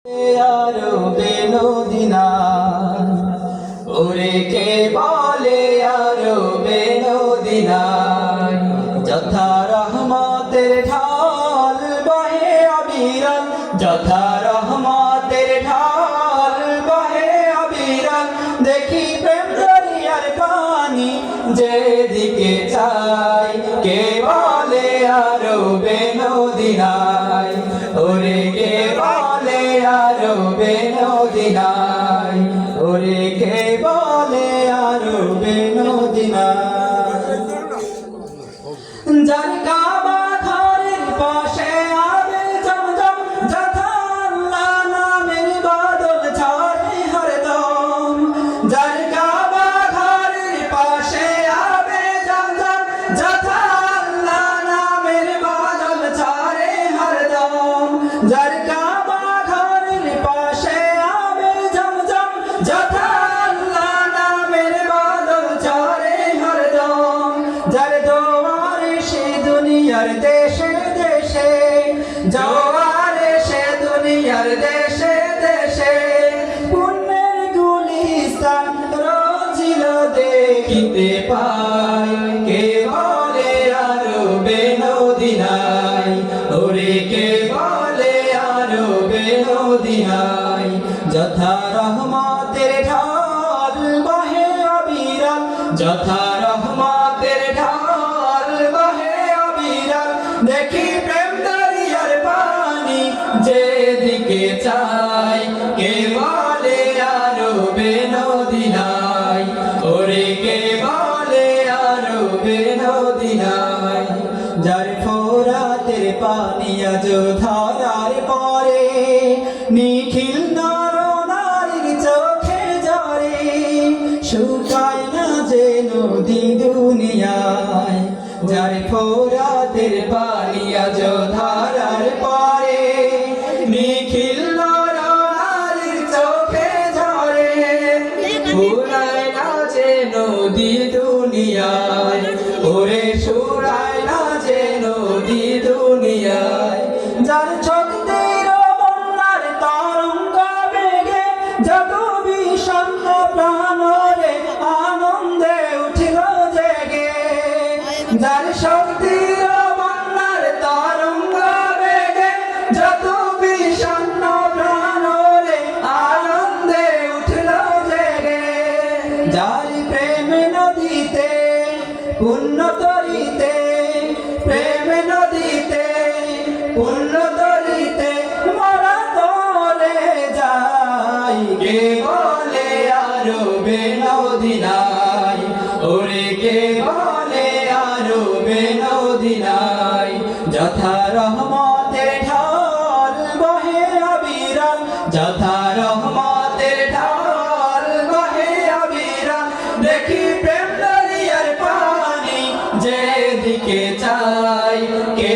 আরবে নদীনায় ওরে কে বলে আরবে নদীনায় যথা রহমতের ঢাল বহে অবিরাম যথা রহমতের ঢাল বহে অবিরাম দেখি প্রেম দরিয়ার পানি যেদিকে চাই কে বলে আরবে নদীনায় ওরে কে বলে আরবে নদীনায় ওরে কে বলে আরবে নদীনায় যার কাবা ঘরের পাশে আবে জমজম যথা আল্লাহ নামের বাদল ঝরে হরদম যার কাবা ঘরের পাশে আবে জমজম যথা আল্লাহ নামের বাদল ঝরে হরদম যার কাবা ঘরের পাশে আবে জমজম যথা আল্লাহ নামের বাদল ঝরে হরদম যার দোয়ারে সে দুনিয়ার দেশে দেশে জোয়ারে সে দুনিয়ার দেশে দেশে পুণ্যের গুলিস্তান রচিল দেখিতে পাই কে বলে আরবে নদীনায় ওরে কে বলে আরবে নদীনায় যথা রহমতের ঢাল বহে অবিরাম যথা রহমতের ঢাল বহে অবিরাম দেখি প্রেম দরিয়ার পানি যেদিকে চাই কে বলে আরবে নদীনায় ওরে কে বলে আরবে নদীনায় যার ফোরাতের পানি আজ ধারার পরে নিখিল নর নারীর চোখে ঝরে শুকায় না যে নদী দুনিয়ায় যার ফোরাতের পানি আজ ধারার পরে নিখিল নর নারীর চোখে ঝরে ফুরায় না যে নদী দুনিয়ায় ওরে শুকায় না যে নদী দুনিয়ায় যার শক্তির বন্যার তরঙ্গ বেগে যত বিষণ্ণ প্রাণরে আনন্দে উঠিল জেগে যার শক্তির বন্যার তরঙ্গ বেগে যত বিষণ্ণ প্রাণরে আনন্দে উঠিল জেগে যার প্রেম নদীতে পুণ্য তরিতে প্রেম নদীতে পুণ্য তরিতে মরা তলে যাই কে বলে আরবে নদীনায় ওরে কে বলে আরবে নদীনায় যথা রহমতের ঢাল বহে অবিরাম যথা রহমতের ঢাল বহে অবিরাম দেখি প্রেম দরিয়ার পানি যেদিকে চাই কে